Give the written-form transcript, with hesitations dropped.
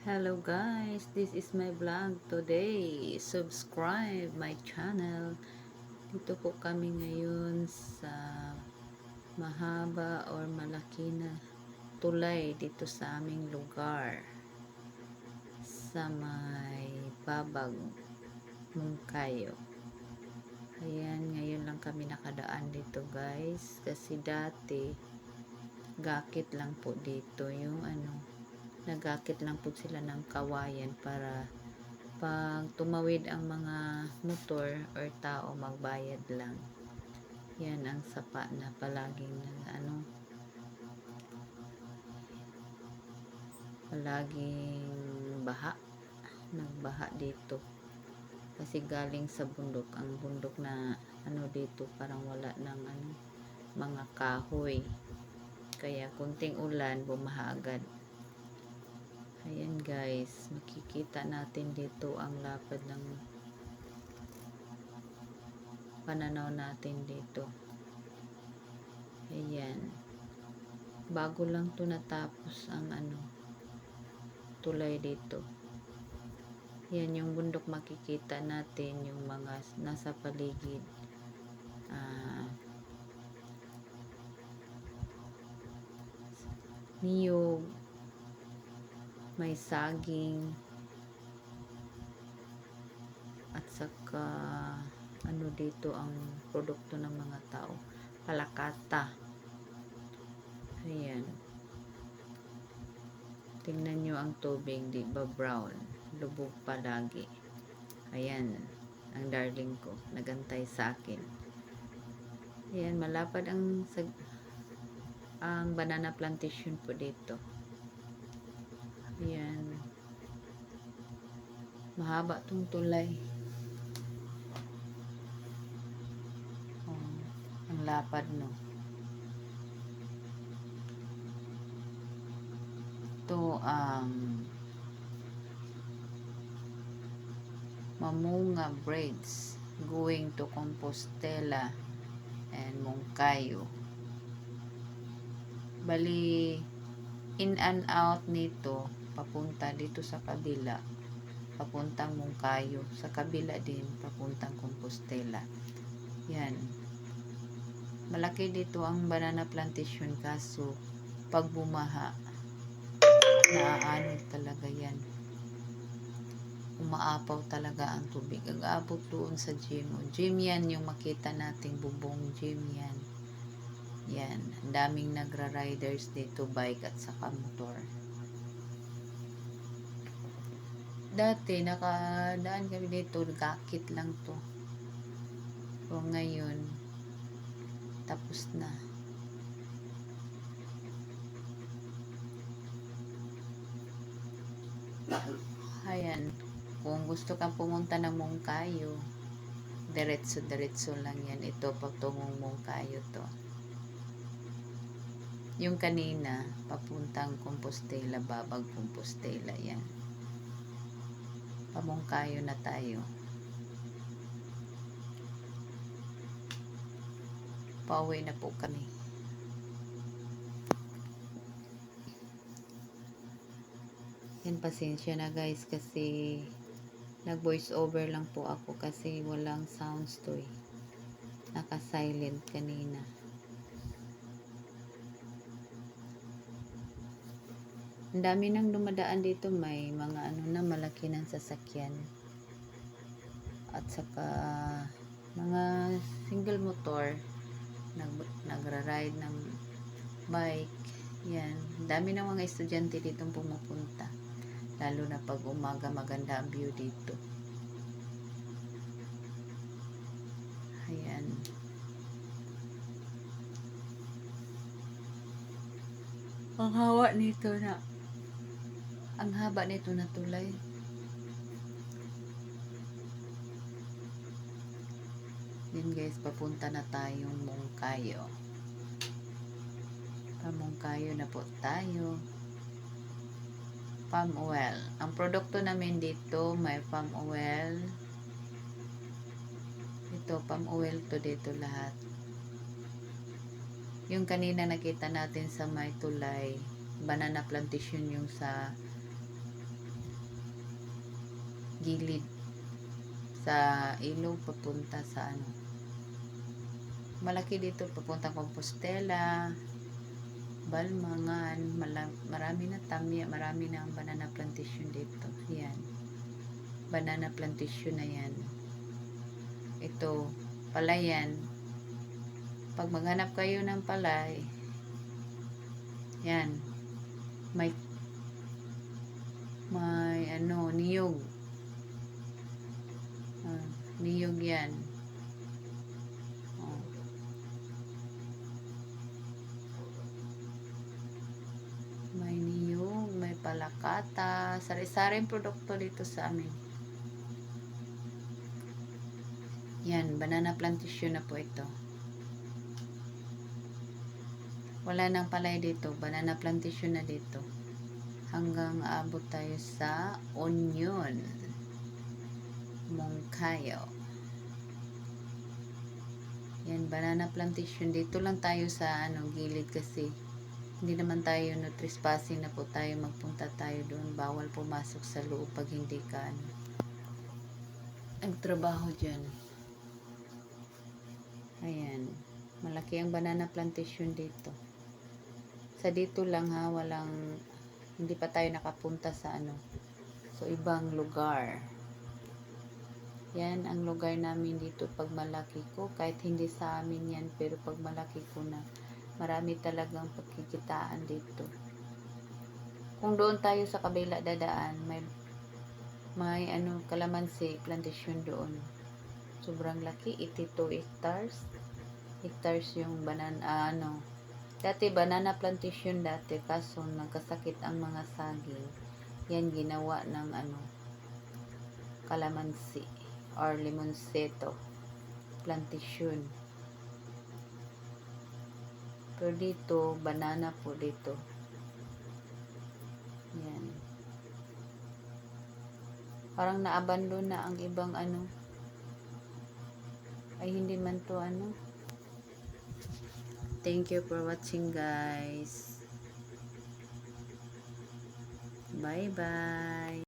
Hello guys, this is my vlog today. Subscribe my channel. Dito po kami ngayon sa mahaba or malaki na tulay dito sa aming lugar. Sa may Babag, Mungkayo. Ayan, ngayon lang kami nakadaan dito guys. Kasi dati, gakit lang po dito yung nagakit lang po sila ng kawayan para pag tumawid ang mga motor or tao magbayad lang. Yan ang sapa na palaging palaging baha, nagbaha dito kasi galing sa bundok. Ang bundok na dito parang wala ng mga kahoy, kaya kunting ulan bumaha agad. Ayan guys, makikita natin dito ang lapad ng pananaw natin dito. Ayan, bago lang to natapos ang tulay dito. Yan yung bundok, makikita natin yung mga nasa paligid. Niyog, may saging, at saka dito ang produkto ng mga tao, palakata. Ayan, tingnan nyo ang tubig, di ba brown, lubog palagi. Ayan ang darling ko, nagantay sa akin. Ayan, malapad ang banana plantation po dito. Ayan, mahaba tong tulay. Ang lapad, no? Ito ang Mamunga Braids going to Compostela and Mungkayo. Bali, in and out nito, papunta dito sa kabila, papuntang Mungkayo, sa kabila din papuntang Compostela. Yan, malaki dito ang banana plantation, kaso pag bumaha, naaanod talaga yan, umaapaw talaga ang tubig,ag-aabot doon sa gym. Gym yan, yung makita nating bubong gym yan. Yan, daming nagra-riders dito, bike at saka motor. Dati nakadaan kami dito, gakit lang to. So ngayon tapos na. Ayan, kung gusto kang pumunta ng Mungkayo, diretso lang yan. Ito patungong Mungkayo to. Yung kanina papuntang Compostela, Babag Compostela, yan. Pamungkayo na tayo. Pauwi na po kami. Yan, pasensya na guys kasi nag voice over lang po ako kasi walang sounds to eh. Naka silent kanina. Ang dami nang dumadaan dito, may mga na malaki ng sasakyan at saka mga single motor nagra-ride ng bike. Yan, dami ng mga estudyante dito pumupunta, lalo na pag umaga, maganda ang view dito. Ayan, ang haba nito na tulay. Yan guys, papunta na tayong Mungkayo. Pamungkayo na po tayo. Palm oil. Ang produkto namin dito, may palm oil. Ito, palm oil to dito lahat. Yung kanina nakita natin sa may tulay, banana plantation yung sa gilid sa ilog papunta sa ano. Malaki dito papunta Compostela, Balmangan, marami na tamya, marami na ang banana plantation dito. Yan. Banana plantation na yan. Ito, palayan. Pag maghanap kayo ng palay, yan. May ano, niyog. Niyog yan. Oh. May niyog, may palakata, sari-saring produkto dito sa amin. Yan, banana plantation na po ito. Wala nang palay dito, banana plantation na dito. Hanggang aabot tayo sa Onion, Moncayo. Yan, banana plantation. Dito lang tayo sa ano, gilid kasi hindi naman tayo no trespassing na po tayo, magpunta tayo doon. Bawal pumasok sa loob pag hindi ka ano, nagtrabaho dyan. Ayan, malaki ang banana plantation dito. Sa dito lang ha, walang, hindi pa tayo nakapunta sa ano, so ibang lugar. Yan ang lugar namin dito pag malaki ko, kahit hindi sa amin yan, pero pag malaki ko na, marami talagang pagkikitaan dito. Kung doon tayo sa kabila dadaan, may ano, kalamansi plantation doon. Sobrang laki, 82 hectares yung banana, ano, dati banana plantation dati, kaso nagkasakit ang mga saging. Yan ginawa ng ano, kalamansi or limonceto plantation. Pero dito, banana po dito. Yan. Parang naabandon na ang ibang ano. Ay, hindi man to ano. Thank you for watching, guys. Bye-bye.